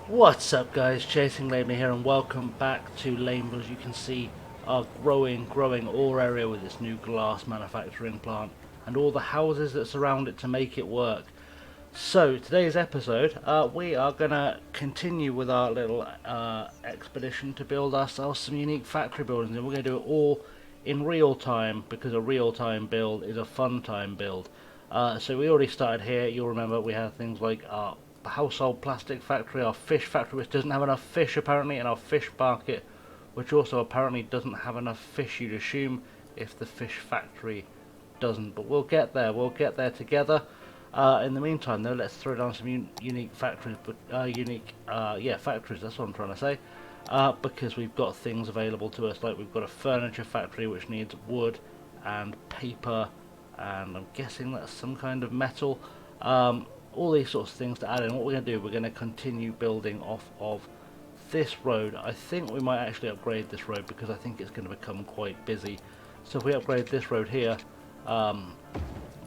What's up guys, ChasingLamely here and welcome back to Lameville. As you can see, our growing ore area with this new glass manufacturing plant and all the houses that surround it to make it work. So today's episode, we are going to continue with our little expedition to build ourselves some unique factory buildings, and we're going to do it all in real time because a real time build is a fun time build. So we already started here. You'll remember we had things like our household plastic factory, our fish factory which doesn't have enough fish apparently, and our fish market which also apparently doesn't have enough fish, you'd assume, if the fish factory doesn't. But we'll get there together. In the meantime though, let's throw down some unique factories, but factories, that's what I'm trying to say. Because we've got things available to us, like we've got a furniture factory which needs wood and paper, and I'm guessing that's some kind of metal. All these sorts of things to add in. What we're going to do, we're going to continue building off of this road. I think we might actually upgrade this road because I think it's going to become quite busy. So if we upgrade this road here,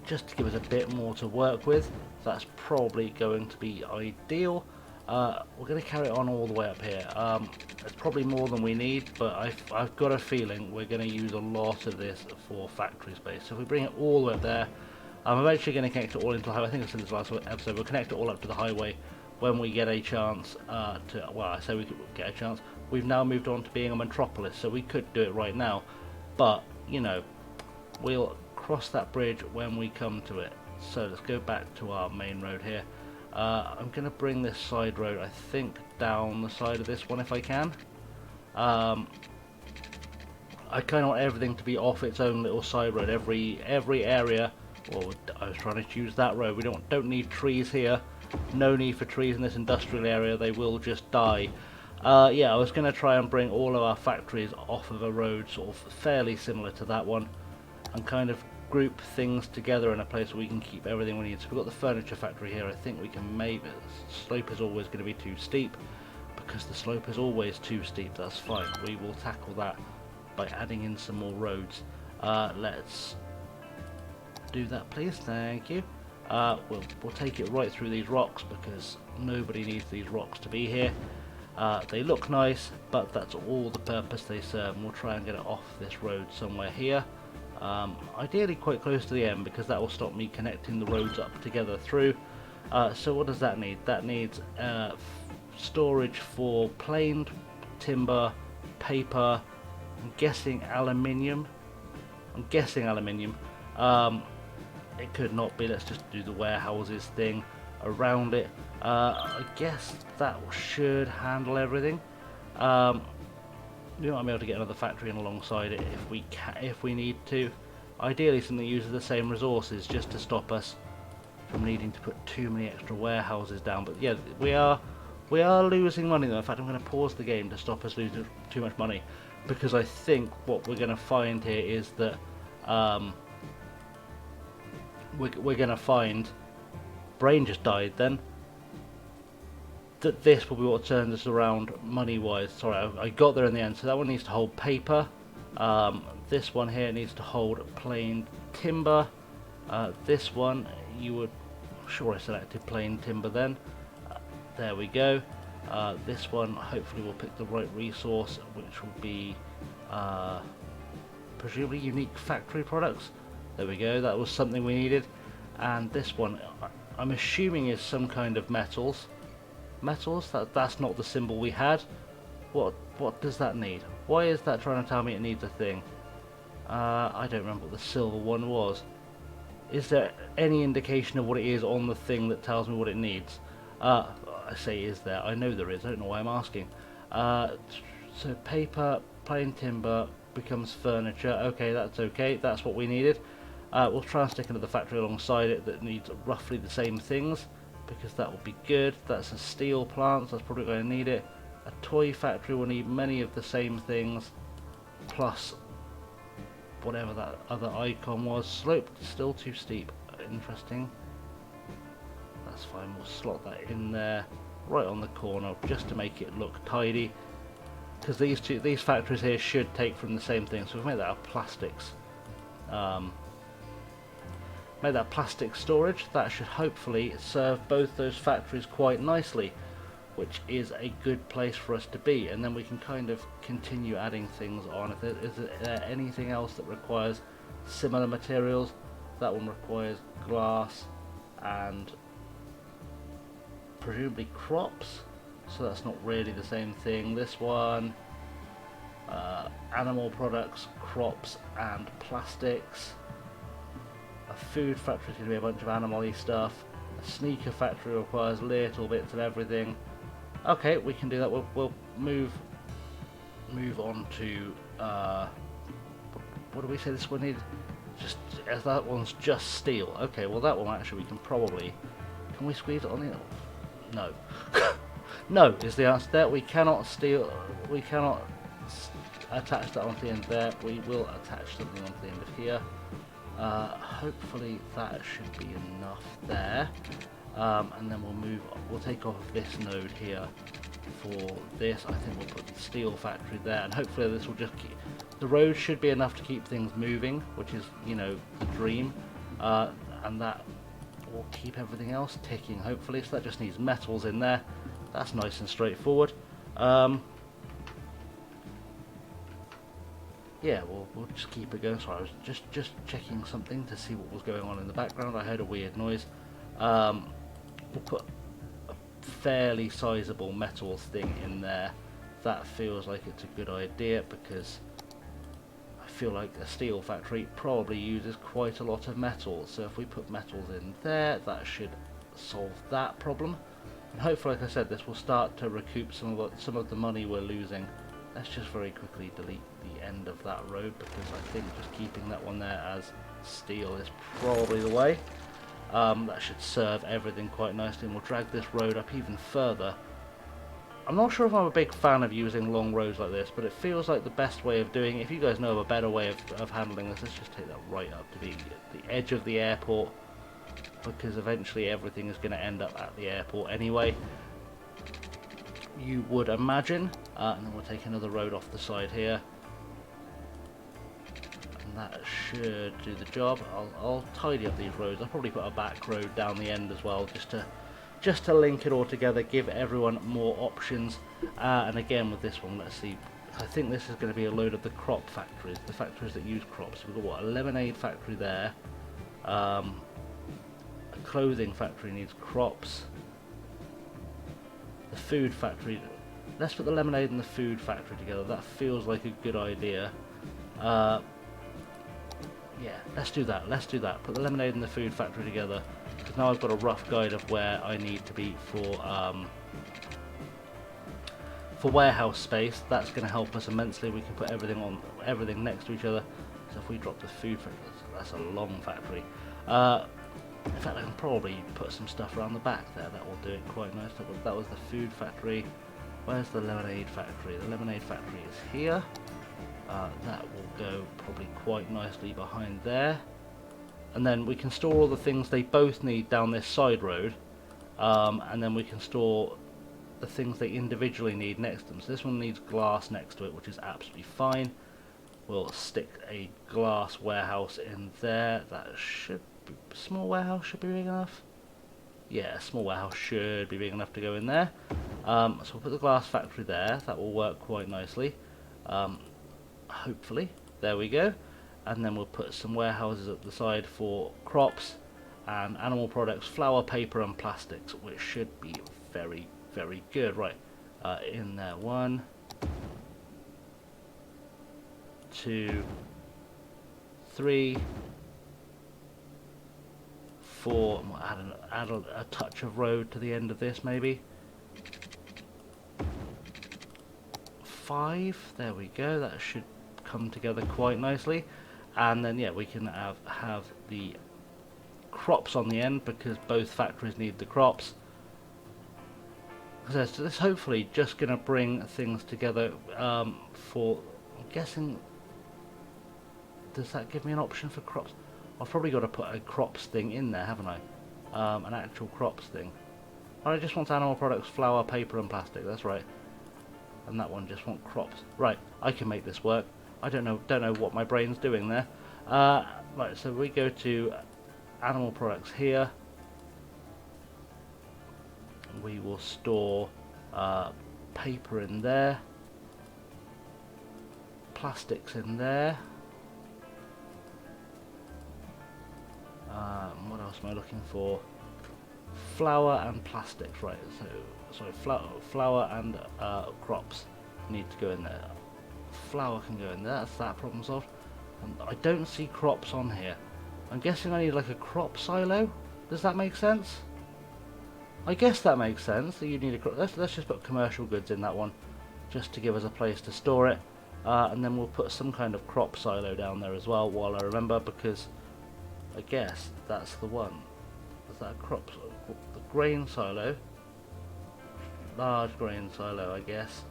just to give us a bit more to work with, that's probably going to be ideal. We're going to carry it on all the way up here. It's probably more than we need, but I've got a feeling we're going to use a lot of this for factory space. So if we bring it all the way up there, I'm eventually going to connect it all into the highway. I think I said this last episode. We'll connect it all up to the highway when we get a chance to. Well, I say we could get a chance. We've now moved on to being a metropolis, so we could do it right now. But you know, we'll cross that bridge when we come to it. So let's go back to our main road here. I'm going to bring this side road, I think, down the side of this one if I can. I kind of want everything to be off its own little side road. Every area. Well, I was trying to choose that road. We don't need trees here. No need for trees in this industrial area. They will just die. Yeah, I was going to try and bring all of our factories off of a road sort of fairly similar to that one, and kind of group things together in a place where we can keep everything we need. So we've got the furniture factory here. I think we can maybe. The slope is always going to be too steep, because the slope is always too steep. That's fine. We will tackle that by adding in some more roads. Let's do that, please. Thank you. We'll take it right through these rocks because nobody needs these rocks to be here. They look nice, but that's all the purpose they serve, and we'll try and get it off this road somewhere here. Ideally quite close to the end, because that will stop me connecting the roads up together through. So what does that need? That needs storage for planed timber, paper, I'm guessing aluminium. It could not be. Let's just do the warehouses thing around it. I guess that should handle everything. We might be able to get another factory in alongside it if we need to. Ideally something that uses the same resources, just to stop us from needing to put too many extra warehouses down. But yeah, we are losing money though. In fact, I'm going to pause the game to stop us losing too much money, because I think what we're going to find here is that we're going to find, brain just died then, that this will be what turns us around money wise. Sorry, I got there in the end. So that one needs to hold paper, this one here needs to hold plain timber, this one sure I selected plain timber then, there we go. This one hopefully will pick the right resource, which will be presumably unique factory products. There we go, that was something we needed. And this one, I'm assuming, is some kind of metals. That's not the symbol we had. What does that need? Why is that trying to tell me it needs a thing? I don't remember what the silver one was. Is there any indication of what it is on the thing that tells me what it needs? I say is there. I know there is. I don't know why I'm asking. So paper, plain timber becomes furniture. Okay, that's okay. That's what we needed. We'll try and stick another factory alongside it that needs roughly the same things, because that will be good. That's a steel plant, so that's probably going to need it. A toy factory will need many of the same things, plus whatever that other icon was. Slope still too steep. Interesting. That's fine. We'll slot that in there, right on the corner, just to make it look tidy. Because these factories here should take from the same thing. So we've made that out of plastics. Made that plastic storage. That should hopefully serve both those factories quite nicely. which is a good place for us to be, and then we can kind of continue adding things on. If is there anything else that requires similar materials, that one requires glass and presumably crops, so that's not really the same thing. This one, animal products, crops and plastics. A food factory is going to be a bunch of animal-y stuff. A sneaker factory requires little bits of everything. Okay, we can do that. We'll move on to what do we say this one needs? Just as that one's just steel. Okay, well that one actually we can probably, can we squeeze it on the, no. No is the answer there. We cannot attach that onto the end there. We will attach something onto the end of here. Hopefully that should be enough there. And then we'll take off this node here for this. I think we'll put the steel factory there, and hopefully this will just keep, the road should be enough to keep things moving, which is, you know, the dream, and that will keep everything else ticking, hopefully. So that just needs metals in there. That's nice and straightforward. Yeah, we'll just keep it going. Sorry, I was just checking something to see what was going on in the background. I heard a weird noise. We'll put a fairly sizable metals thing in there. That feels like it's a good idea, because I feel like a steel factory probably uses quite a lot of metals. So if we put metals in there, that should solve that problem. And hopefully, like I said, this will start to recoup some of the money we're losing. Let's just very quickly delete the end of that road, because I think just keeping that one there as steel is probably the way. That should serve everything quite nicely, and we'll drag this road up even further. I'm not sure if I'm a big fan of using long roads like this, but it feels like the best way of doing it. If you guys know of a better way of handling this, let's just take that right up to the edge of the airport, because eventually everything is going to end up at the airport anyway, you would imagine. And then we'll take another road off the side here, and that should do the job. I'll tidy up these roads. I'll probably put a back road down the end as well, just to link it all together, give everyone more options. And again with this one, let's see, I think this is going to be a load of the crop factories, the factories that use crops. We've got what, a lemonade factory there, a clothing factory needs crops, the food factory, let's put the lemonade and the food factory together. That feels like a good idea. Yeah, let's do that. Put the lemonade and the food factory together, because now I've got a rough guide of where I need to be for warehouse space. That's going to help us immensely. We can put everything next to each other. So if we drop the food factory, that's a long factory. In fact, I can probably put some stuff around the back there. That will do it quite nice. That was the food factory. Where's the lemonade factory? The lemonade factory is here. That will go probably quite nicely behind there. And then we can store all the things they both need down this side road. And then we can store the things they individually need next to them. So this one needs glass next to it, which is absolutely fine. We'll stick a glass warehouse in there. That should be, small warehouse should be big enough. Yeah, a small warehouse should be big enough to go in there. So we'll put the glass factory there. That will work quite nicely. Hopefully. There we go. And then we'll put some warehouses at the side for crops and animal products, flour, paper and plastics, which should be very, very good. Right, in there, 1, 2, 3, 4. Add a touch of road to the end of this, maybe. 5. There we go. That should come together quite nicely. And then yeah, we can have the crops on the end, because both factories need the crops. So this is hopefully just going to bring things together for, I'm guessing, does that give me an option for crops? I've probably got to put a crops thing in there, haven't I? An actual crops thing. I just want animal products, flour, paper and plastic, that's right. And that one just want crops. Right, I can make this work. I don't know what my brain's doing there. Right, so we go to animal products here. We will store paper in there, plastics in there. What else am I looking for? Flour and plastics, right? So flour and crops need to go in there. Flour can go in there. That's that problem solved. And I don't see crops on here. I'm guessing I need like a crop silo. Does that make sense? I guess that makes sense. That you need a crop. Let's just put commercial goods in that one, just to give us a place to store it. And then we'll put some kind of crop silo down there as well, while I remember, because I guess that's the one. Is that a crop? The grain silo. Large grain silo, I guess.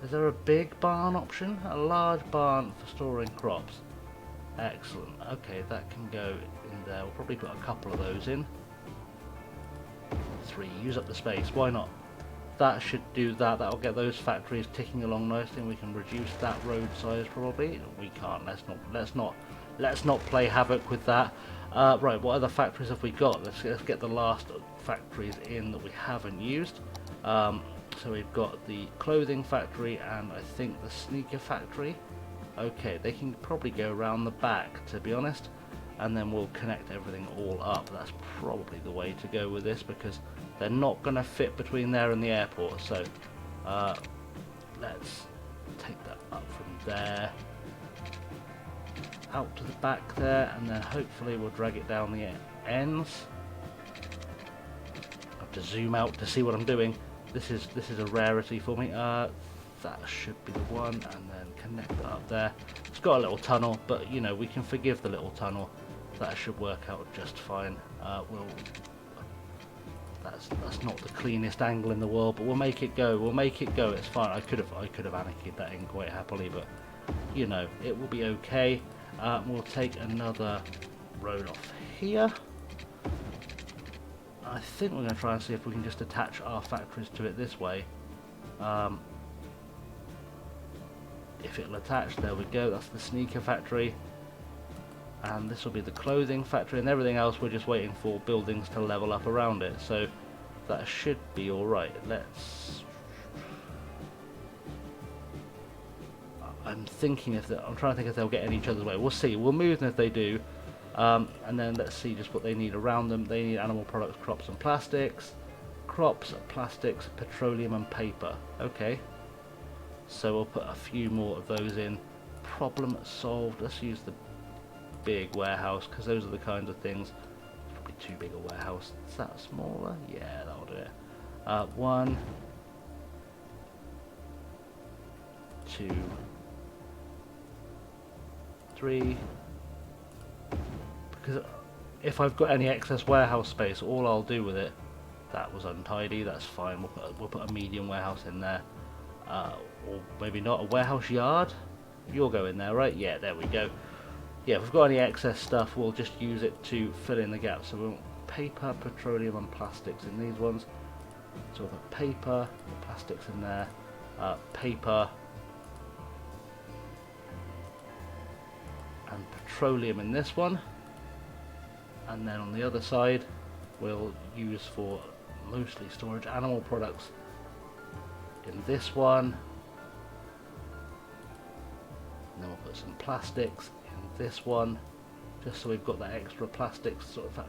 Is there a big barn option? A large barn for storing crops. Excellent. Okay, that can go in there. We'll probably put a couple of those in. 3. Use up the space. Why not? That should do that. That'll get those factories ticking along nicely, and we can reduce that road size probably. We can't. Let's not play havoc with that. Right. What other factories have we got? Let's get the last factories in that we haven't used. So we've got the clothing factory and I think the sneaker factory. Okay, they can probably go around the back, to be honest, and then we'll connect everything all up. That's probably the way to go with this, because they're not going to fit between there and the airport. So let's take that up from there, out to the back there, and then hopefully we'll drag it down the ends. I have to zoom out to see what I'm doing. This is a rarity for me. That should be the one, and then connect that up there. It's got a little tunnel, but you know, we can forgive the little tunnel. That should work out just fine. That's not the cleanest angle in the world, but we'll make it go. We'll make it go. It's fine. I could have anarchied that in quite happily, but you know, it will be okay. We'll take another road off here. I think we're going to try and see if we can just attach our factories to it this way. If it'll attach, there we go. That's the sneaker factory, and this will be the clothing factory, and everything else we're just waiting for buildings to level up around it. So that should be all right. I'm thinking I'm trying to think if they'll get in each other's way. We'll see. We'll move them if they do. And then let's see just what they need around them. They need animal products, crops and plastics. Crops, plastics, petroleum and paper. Okay. So we'll put a few more of those in. Problem solved. Let's use the big warehouse, because those are the kinds of things. It's probably too big a warehouse. Is that smaller? Yeah, that'll do it. 1, 2, 3. Because if I've got any excess warehouse space, all I'll do with it. That was untidy. That's fine. We'll put a medium warehouse in there. Or maybe not, a warehouse yard. You'll go in there, right? Yeah, there we go. Yeah, if we've got any excess stuff, we'll just use it to fill in the gaps. So we'll paper, petroleum and plastics in these ones. So we'll put paper, plastics in there, paper and petroleum in this one. And then on the other side, we'll use for mostly storage animal products in this one. And then we'll put some plastics in this one, just so we've got that extra plastic sort of. I'm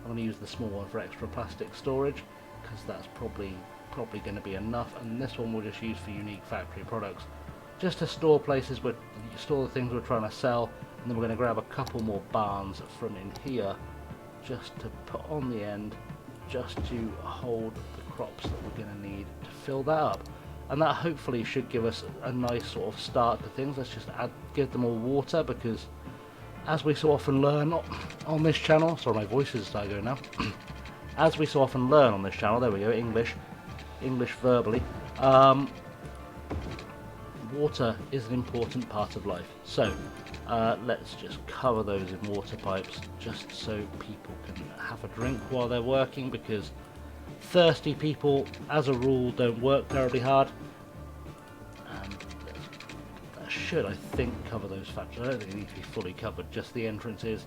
going to use the small one for extra plastic storage, because that's probably going to be enough. And this one we'll just use for unique factory products, just to store places where you store the things we're trying to sell. And then we're going to grab a couple more barns from in here, just to put on the end, just to hold the crops that we're going to need to fill that up. And that hopefully should give us a nice sort of start to things. Let's just give them all water, because as we so often learn on this channel, sorry, my voice is starting going now. As we so often learn on this channel, there we go, English verbally. Water is an important part of life. So let's just cover those in water pipes, just so people can have a drink while they're working, because thirsty people, as a rule, don't work terribly hard. And that should, I think, cover those factors. I don't think it needs to be fully covered, just the entrances.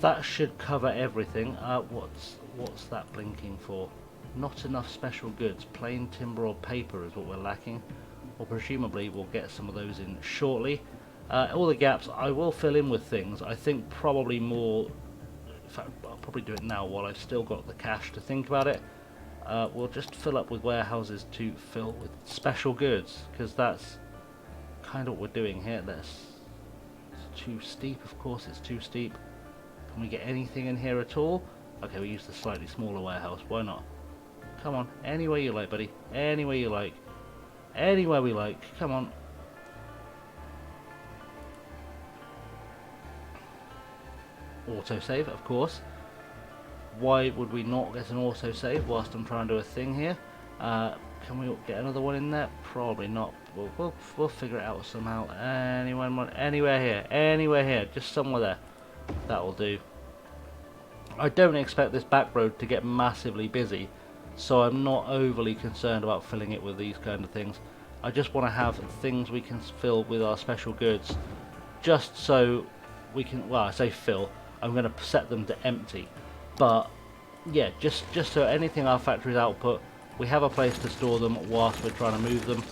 That should cover everything. What's that blinking for? Not enough special goods. Plain timber or paper is what we're lacking. Well, presumably we'll get some of those in shortly. All the gaps I will fill in with things. I think probably more. In fact, I'll probably do it now while I've still got the cash to think about it. We'll just fill up with warehouses to fill with special goods, because that's kind of what we're doing here. It's too steep, of course it's too steep. Can we get anything in here at all? Okay, we use the slightly smaller warehouse, why not? Come on, anywhere you like, buddy. Anywhere you like. Anywhere we like, come on. Autosave, of course. Why would we not get an autosave whilst I'm trying to do a thing here? Can we get another one in there? Probably not. We'll figure it out somehow. Anywhere here, just somewhere there. That will do. I don't expect this back road to get massively busy, so I'm not overly concerned about filling it with these kind of things. I just want to have things we can fill with our special goods, just so we can. Well, I say fill. I'm going to set them to empty. But yeah, just so anything our factories output, we have a place to store them whilst we're trying to move them,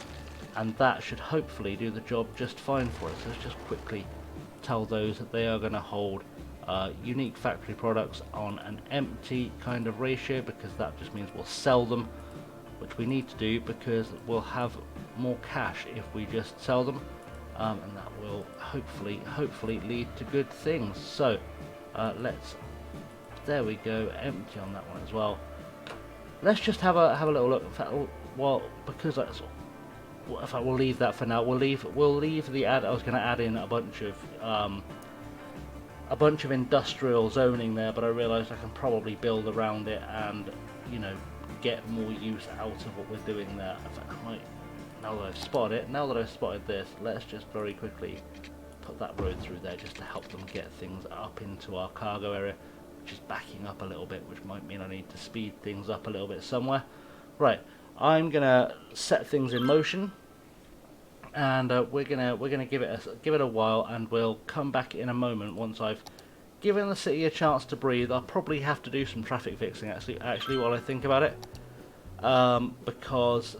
and that should hopefully do the job just fine for us. Let's just quickly tell those that they are going to hold unique factory products on an empty kind of ratio, because that just means we'll sell them, which we need to do because we'll have more cash if we just sell them, and that will hopefully lead to good things. So let's. There we go, empty on that one as well. Let's just have a little look. In fact, well, because that's. In fact, we'll leave that for now. We'll leave the ad. I was going to add in a bunch of industrial zoning there, but I realised I can probably build around it and, you know, get more use out of what we're doing there. In fact, I might, now that I've spotted this, let's just very quickly put that road through there just to help them get things up into our cargo area. Just backing up a little bit, which might mean I need to speed things up a little bit somewhere. Right, I'm gonna set things in motion, and we're gonna give it a while, and we'll come back in a moment once I've given the city a chance to breathe. I'll probably have to do some traffic fixing actually while I think about it, because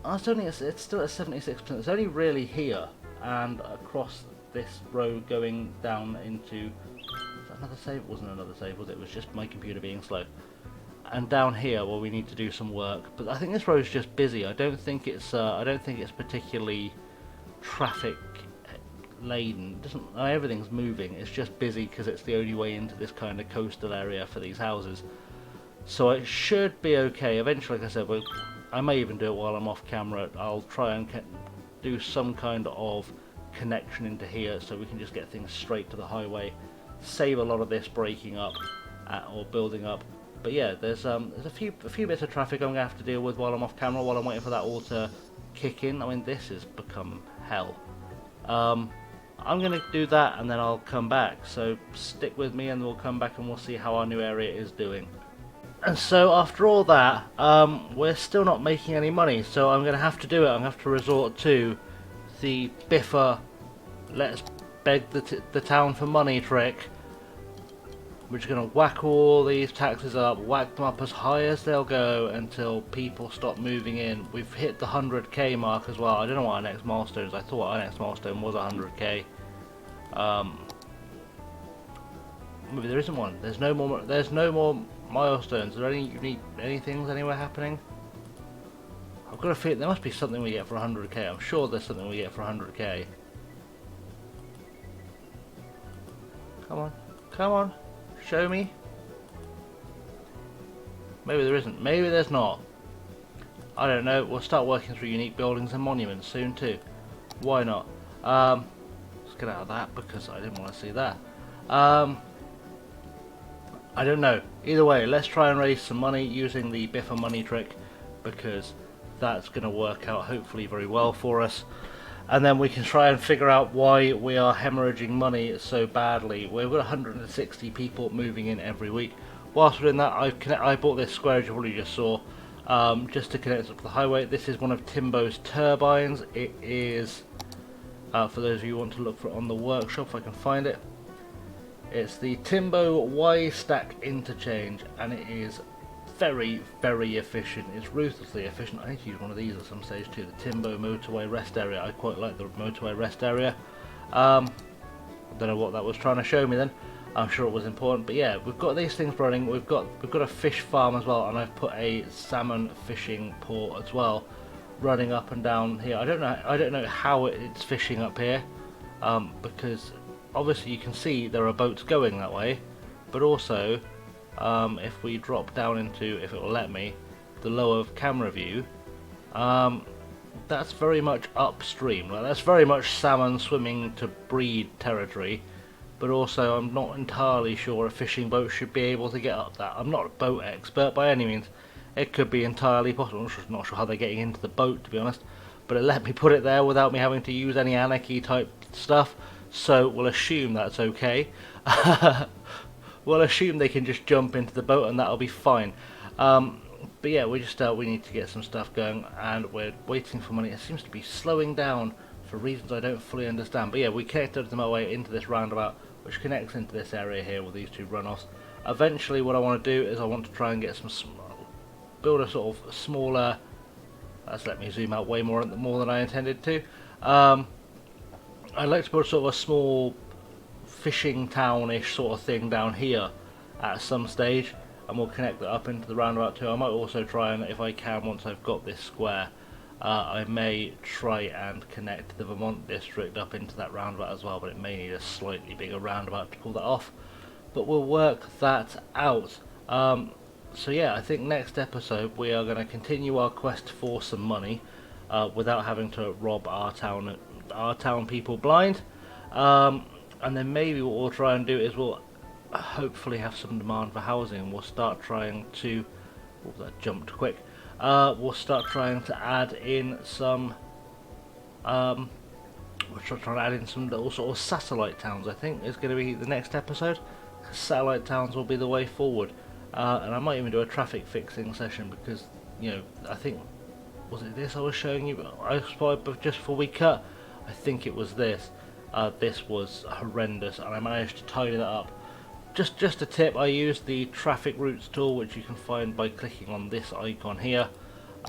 it's still at 76%. It's only really here and across this road going down into. Another save? It wasn't another save, was it? It was just my computer being slow. And down here, well, we need to do some work. But I think this road's just busy. I don't think it's particularly traffic laden. Everything's moving. It's just busy because it's the only way into this kind of coastal area for these houses. So it should be okay. Eventually, like I said, I may even do it while I'm off camera. I'll try and do some kind of connection into here so we can just get things straight to the highway. Save a lot of this breaking up or building up. But yeah, there's a few bits of traffic I'm gonna have to deal with while I'm off camera, while I'm waiting for that all to kick in. I mean, this has become hell. I'm gonna do that and then I'll come back. So stick with me and we'll come back and we'll see how our new area is doing. And so after all that, we're still not making any money. So I'm gonna have to do it. I'm gonna have to resort to the biffer. Let's beg the town for money trick. We're just going to whack all these taxes up, whack them up as high as they'll go until people stop moving in. We've hit the 100k mark as well. I don't know what our next milestone is. I thought our next milestone was 100k. Maybe there isn't one. There's no more milestones. Are there any unique things anywhere happening? I've got a feeling there must be something we get for 100k. I'm sure there's something we get for 100k. Come on, show me. Maybe there isn't, maybe there's not. I don't know, we'll start working through unique buildings and monuments soon too. Why not? Let's get out of that because I didn't want to see that. I don't know. Either way, let's try and raise some money using the biffer money trick, because that's going to work out hopefully very well for us. And then we can try and figure out why we are hemorrhaging money so badly. We've got 160 people moving in every week. Whilst we're doing that, I bought this square, as you probably just saw, just to connect up to the highway. This is one of Timbo's turbines. It is, for those of you who want to look for it on the workshop, if I can find it. It's the Timbo Y-Stack interchange, and it is very, very efficient. It's ruthlessly efficient. I need to use one of these at some stage too. The Timbo motorway rest area. I quite like the motorway rest area. I don't know what that was trying to show me then. I'm sure it was important, but yeah, we've got these things running. We've got a fish farm as well, and I've put a salmon fishing port as well, running up and down here. I don't know how it's fishing up here, because obviously you can see there are boats going that way, but also if we drop down into, if it will let me, the lower camera view, that's very much upstream. Like, that's very much salmon swimming to breed territory. But also I'm not entirely sure a fishing boat should be able to get up that. I'm not a boat expert by any means. It could be entirely possible. I'm not sure how they're getting into the boat, to be honest. But it let me put it there without me having to use any anarchy type stuff. So we'll assume that's okay. We'll assume they can just jump into the boat and that'll be fine. But yeah, we need to get some stuff going, and we're waiting for money. It seems to be slowing down for reasons I don't fully understand. But yeah, we connected the motorway into this roundabout, which connects into this area here with these two runoffs. Eventually what I want to do is I want to try and get build a sort of smaller, that's let me zoom out way more than I intended to. I'd like to build sort of a small fishing town-ish sort of thing down here at some stage, and we'll connect that up into the roundabout too. I might also try and, if I can, once I've got this square, I may try and connect the Vermont district up into that roundabout as well, but it may need a slightly bigger roundabout to pull that off. But we'll work that out. So yeah, I think next episode we are going to continue our quest for some money without having to rob our town people blind. And then maybe what we'll try and do is we'll hopefully have some demand for housing, and we'll start trying to... Oh, that jumped quick. We'll start trying to add in some little sort of satellite towns. I think is going to be the next episode. Satellite towns will be the way forward, and I might even do a traffic fixing session, because, you know, I think, was it this I was showing you? I spotted just before we cut. I think it was this. This was horrendous, and I managed to tidy that up. Just a tip, I used the traffic routes tool, which you can find by clicking on this icon here.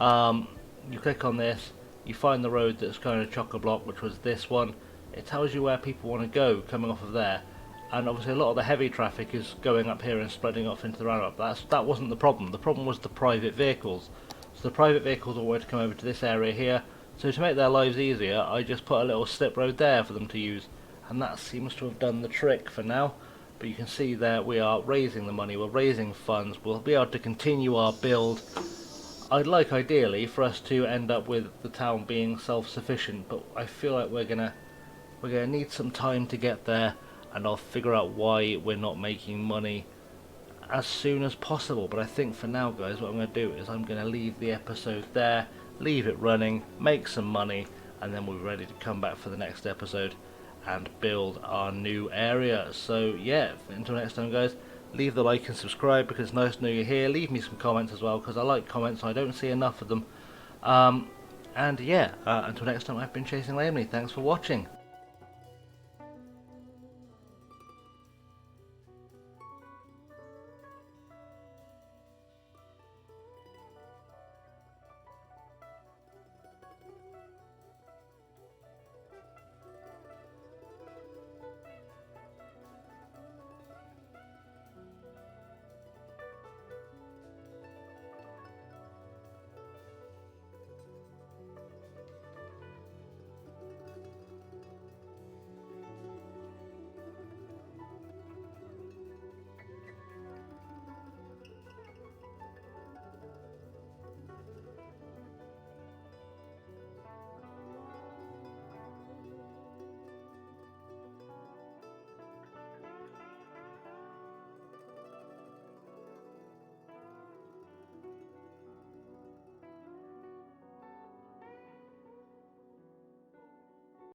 You click on this, you find the road that's kind of chock-a-block, which was this one. It tells you where people want to go coming off of there, and obviously a lot of the heavy traffic is going up here and spreading off into the roundabout. That wasn't the problem. The problem was the private vehicles. So the private vehicles all wanted to come over to this area here. So to make their lives easier, I just put a little slip road there for them to use, and that seems to have done the trick for now. But you can see there we are raising the money, we're raising funds, we'll be able to continue our build. I'd like ideally for us to end up with the town being self-sufficient, but I feel like we're gonna need some time to get there, and I'll figure out why we're not making money as soon as possible. But I think for now, guys, what I'm going to do is I'm going to leave the episode there, leave it running, make some money, and then we'll be ready to come back for the next episode and build our new area. So yeah, until next time, guys, leave the like and subscribe, because it's nice to know you're here. Leave me some comments as well, because I like comments and I don't see enough of them. And yeah, until next time, I've been Chasing Lamely. Thanks for watching.